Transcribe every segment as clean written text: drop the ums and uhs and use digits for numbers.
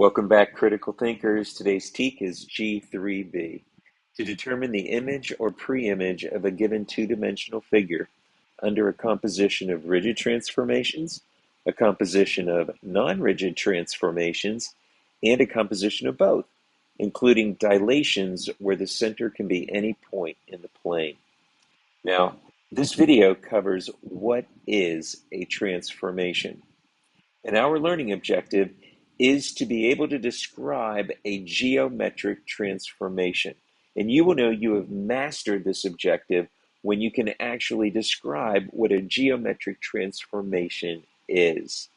Welcome back, critical thinkers. Today's TEK is G3B. To determine the image or pre-image of a given two-dimensional figure under a composition of rigid transformations, a composition of non-rigid transformations, and a composition of both, including dilations where the center can be any point in the plane. Now, this video covers what is a transformation. And our learning objective is to be able to describe a geometric transformation. And you will know you have mastered this objective when you can actually describe what a geometric transformation is.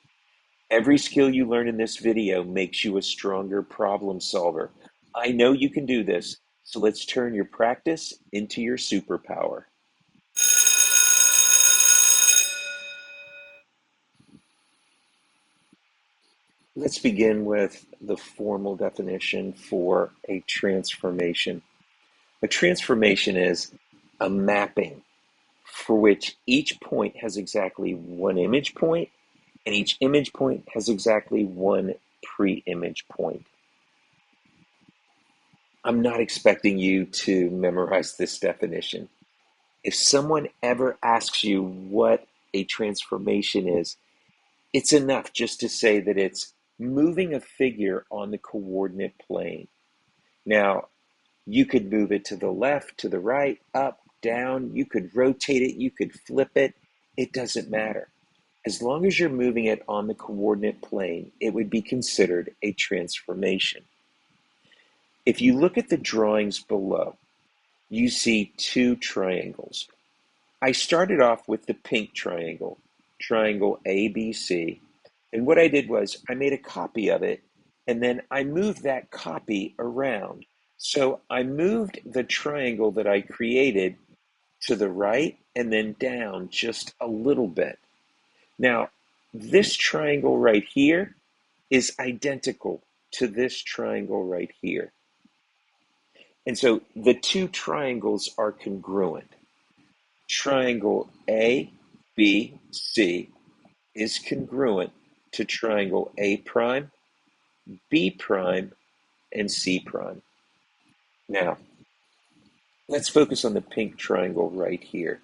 Every skill you learn in this video makes you a stronger problem solver. I know you can do this, so let's turn your practice into your superpower. Let's begin with the formal definition for a transformation. A transformation is a mapping for which each point has exactly one image point, and each image point has exactly one pre-image point. I'm not expecting you to memorize this definition. If someone ever asks you what a transformation is, it's enough just to say that it's moving a figure on the coordinate plane. Now, you could move it to the left, to the right, up, down. You could rotate it. You could flip it. It doesn't matter. As long as you're moving it on the coordinate plane, it would be considered a transformation. If you look at the drawings below, you see two triangles. I started off with the pink triangle, triangle ABC, and what I did was I made a copy of it, and then I moved that copy around. So I moved the triangle that I created to the right and then down just a little bit. Now, this triangle right here is identical to this triangle right here. And so the two triangles are congruent. Triangle ABC is congruent to triangle A prime, B prime, and C prime. Now, let's focus on the pink triangle right here.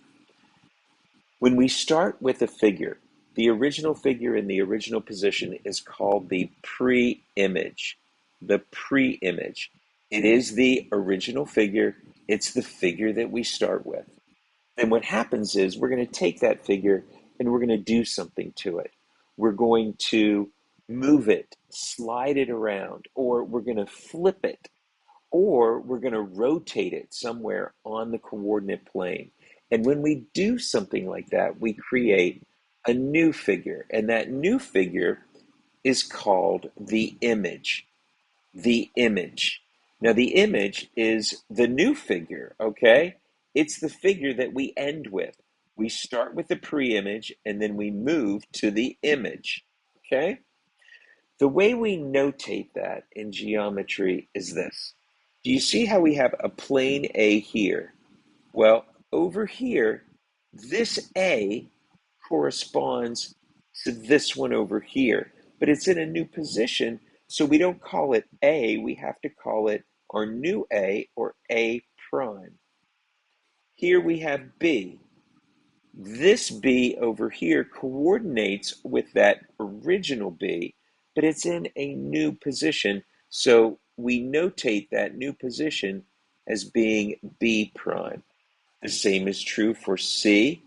When we start with a figure, the original figure in the original position is called the pre-image. The pre-image. It is the original figure. It's the figure that we start with. Then what happens is we're going to take that figure and we're going to do something to it. We're going to move it, slide it around, or we're going to flip it, or we're going to rotate it somewhere on the coordinate plane. And when we do something like that, we create a new figure, and that new figure is called the image. The image. Now, the image is the new figure, okay? It's the figure that we end with. We start with the pre-image, and then we move to the image, okay? The way we notate that in geometry is this. Do you see how we have a plane A here? Well, over here, this A corresponds to this one over here, but it's in a new position, so we don't call it A, we have to call it our new A or A prime. Here we have B. This B over here coordinates with that original B, but it's in a new position, so we notate that new position as being B prime. The same is true for C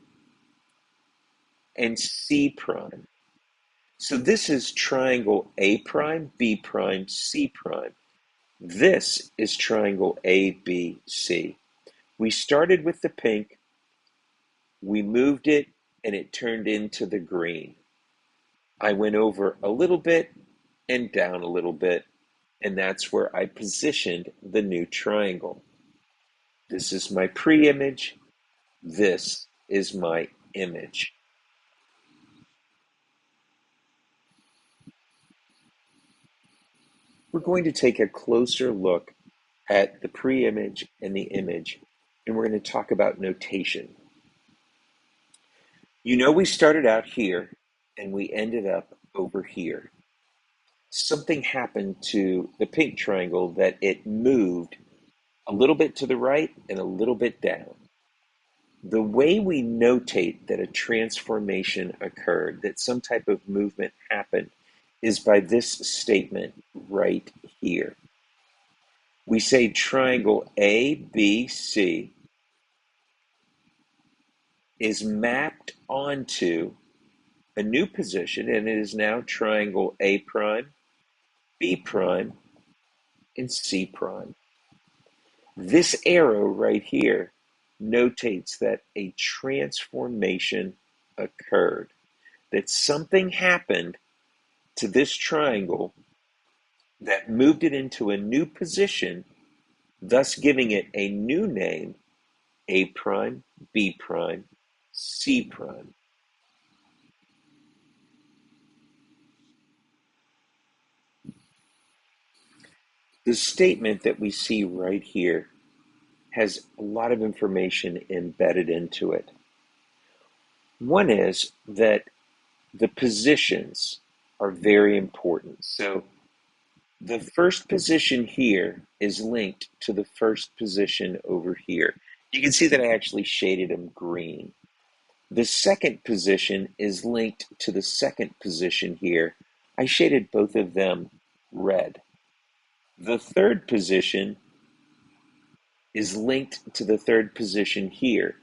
and C prime. So this is triangle A prime, B prime, C prime. This is triangle ABC. We started with the pink, we moved it, and it turned into the green. I went over a little bit and down a little bit, and that's where I positioned the new triangle. This is my pre-image. This is my image. We're going to take a closer look at the pre-image and the image, and we're going to talk about notation. You know, we started out here and we ended up over here. something happened to the pink triangle that it moved a little bit to the right and a little bit down. The way we notate that a transformation occurred, that some type of movement happened, is by this statement right here. We say triangle ABC is mapped onto a new position, and it is now triangle A prime, B prime, and C prime. This arrow right here notates that a transformation occurred, that something happened to this triangle that moved it into a new position, thus giving it a new name, A prime, B prime, C prime. The statement that we see right here has a lot of information embedded into it. One is that the positions are very important. So the first position here is linked to the first position over here. You can see that I actually shaded them green. The second position is linked to the second position here. I shaded both of them red. The third position is linked to the third position here,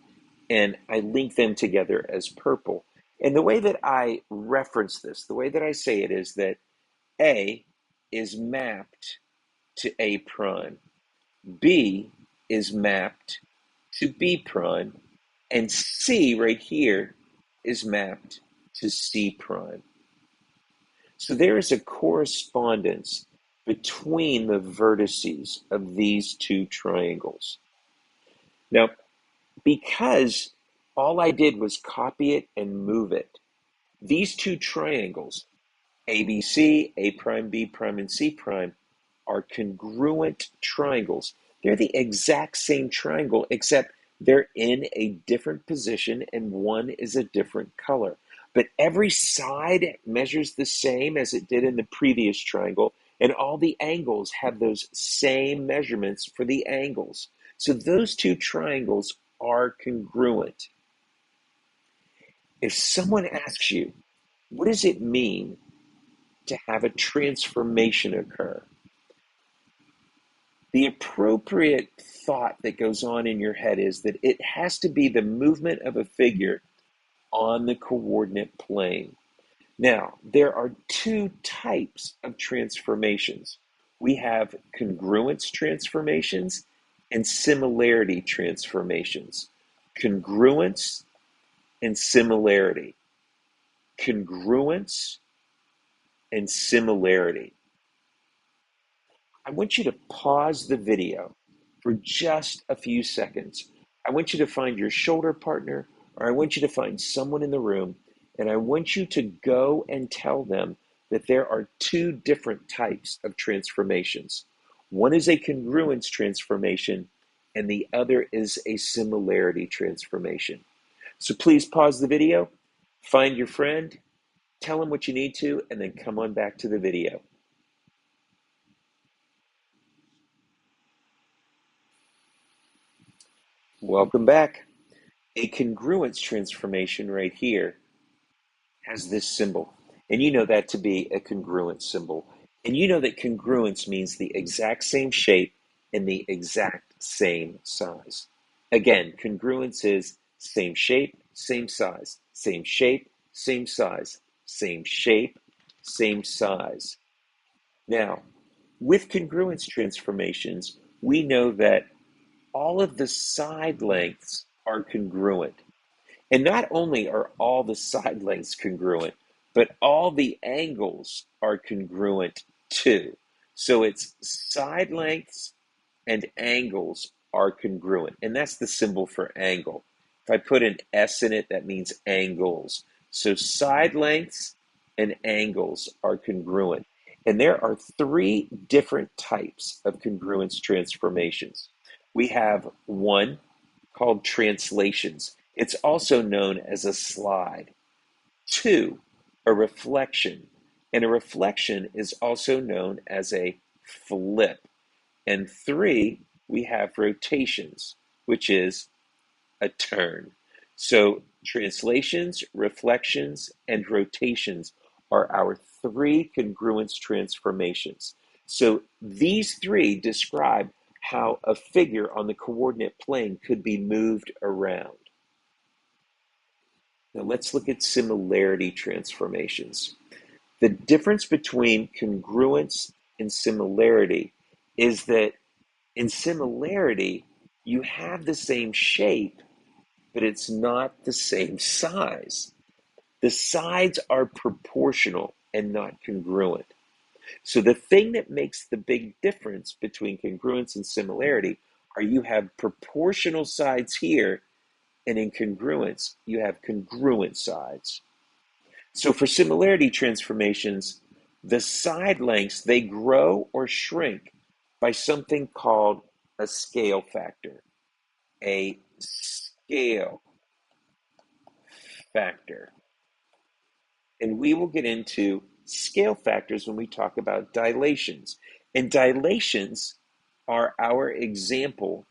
and I link them together as purple. And the way that I reference this, the way that I say it is that A is mapped to A prime, B is mapped to B prime, and C right here is mapped to C prime. So there is a correspondence between the vertices of these two triangles. Now, because all I did was copy it and move it, these two triangles, ABC, A prime, B prime, and C prime, are congruent triangles. They're the exact same triangle, except they're in a different position and one is a different color. But every side measures the same as it did in the previous triangle, and all the angles have those same measurements for the angles. So those two triangles are congruent. If someone asks you, what does it mean to have a transformation occur? The appropriate thought that goes on in your head is that it has to be the movement of a figure on the coordinate plane. Now, there are two types of transformations. We have congruence transformations and similarity transformations. Congruence and similarity. Congruence and similarity. I want you to pause the video for just a few seconds. I want you to find your shoulder partner, or I want you to find someone in the room, and I want you to go and tell them that there are two different types of transformations. One is a congruence transformation, and the other is a similarity transformation. So please pause the video, find your friend, tell them what you need to, and then come on back to the video. Welcome back. A congruence transformation right here has this symbol. And you know that to be a congruence symbol. And you know that congruence means the exact same shape and the exact same size. Again, congruence is same shape, same size, same shape, same size, same shape, same size. Now, with congruence transformations, we know that all of the side lengths are congruent. And not only are all the side lengths congruent, but all the angles are congruent too. So it's side lengths and angles are congruent. And that's the symbol for angle. If I put an S in it, that means angles. So side lengths and angles are congruent. And there are three different types of congruence transformations. We have one called translations. It's also known as a slide. Two, a reflection. And a reflection is also known as a flip. And three, we have rotations, which is a turn. So translations, reflections, and rotations are our three congruence transformations. So these three describe how a figure on the coordinate plane could be moved around. Now let's look at similarity transformations. The difference between congruence and similarity is that in similarity, you have the same shape, but it's not the same size. The sides are proportional and not congruent. So the thing that makes the big difference between congruence and similarity are you have proportional sides here, and in congruence, you have congruent sides. So for similarity transformations, the side lengths, they grow or shrink by something called a scale factor. A scale factor. And we will get into scale factors when we talk about dilations. And dilations are our example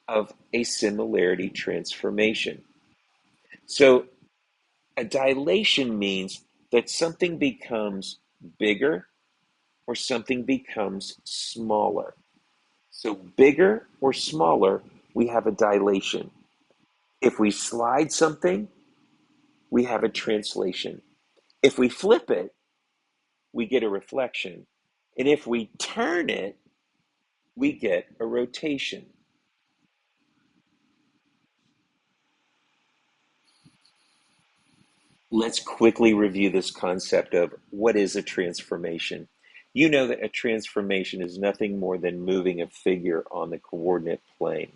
of a similarity transformation. So a dilation means that something becomes bigger or something becomes smaller. So bigger or smaller, we have a dilation. If we slide something, we have a translation. If we flip it, we get a reflection. And if we turn it, we get a rotation. Let's quickly review this concept of what is a transformation. You know that a transformation is nothing more than moving a figure on the coordinate plane.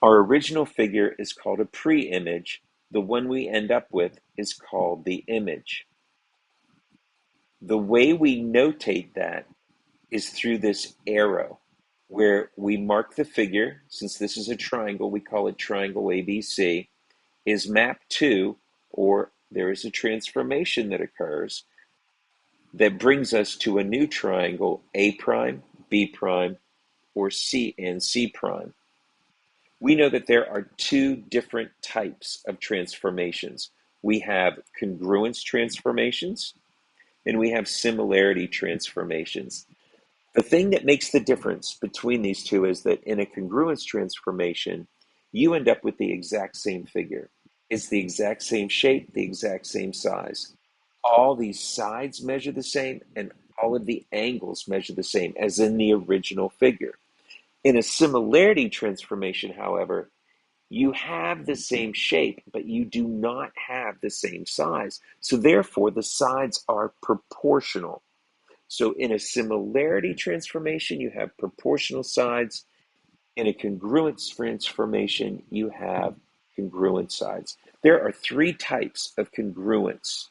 Our original figure is called a pre-image. The one we end up with is called the image. The way we notate that is through this arrow, where we mark the figure. Since this is a triangle, we call it triangle ABC, is mapped to, or there is a transformation that occurs that brings us to a new triangle, A prime, B prime, or C and C prime. We know that there are two different types of transformations. We have congruence transformations and we have similarity transformations. The thing that makes the difference between these two is that in a congruence transformation, you end up with the exact same figure. It's the exact same shape, the exact same size. All these sides measure the same, and all of the angles measure the same as in the original figure. In a similarity transformation, however, you have the same shape, but you do not have the same size. So therefore, the sides are proportional. So in a similarity transformation, you have proportional sides. In a congruence transformation, you have congruent sides. There are three types of congruence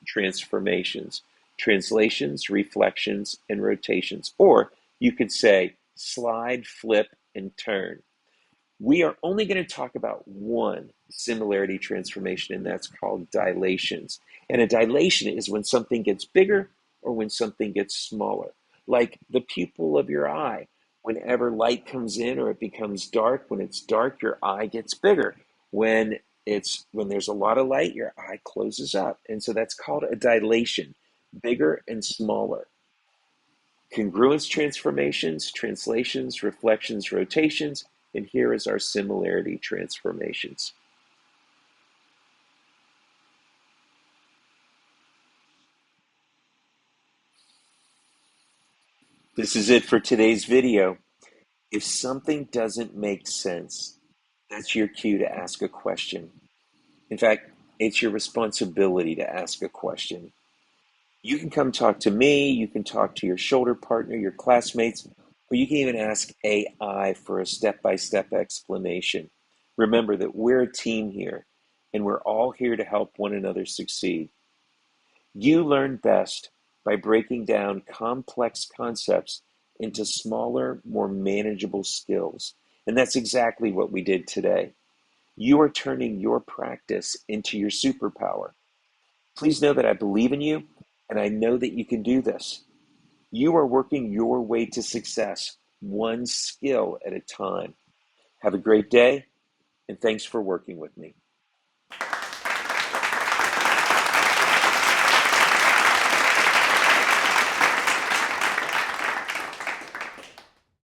transformations: translations, reflections, and rotations. Or you could say slide, flip, and turn. We are only going to talk about one similarity transformation, and that's called dilations. And a dilation is when something gets bigger or when something gets smaller. Like the pupil of your eye. Whenever light comes in or it becomes dark, when it's dark, your eye gets bigger. When there's a lot of light, your eye closes up. And so that's called a dilation, bigger and smaller. Congruence transformations, translations, reflections, rotations, and here is our similarity transformations. This is it for today's video. If something doesn't make sense, that's your cue to ask a question. In fact, it's your responsibility to ask a question. You can come talk to me, you can talk to your shoulder partner, your classmates, or you can even ask AI for a step-by-step explanation. Remember that we're a team here, and we're all here to help one another succeed. You learn best by breaking down complex concepts into smaller, more manageable skills. And that's exactly what we did today. You are turning your practice into your superpower. Please know that I believe in you And I know that you can do this. You are working your way to success, one skill at a time. Have a great day, and thanks for working with me.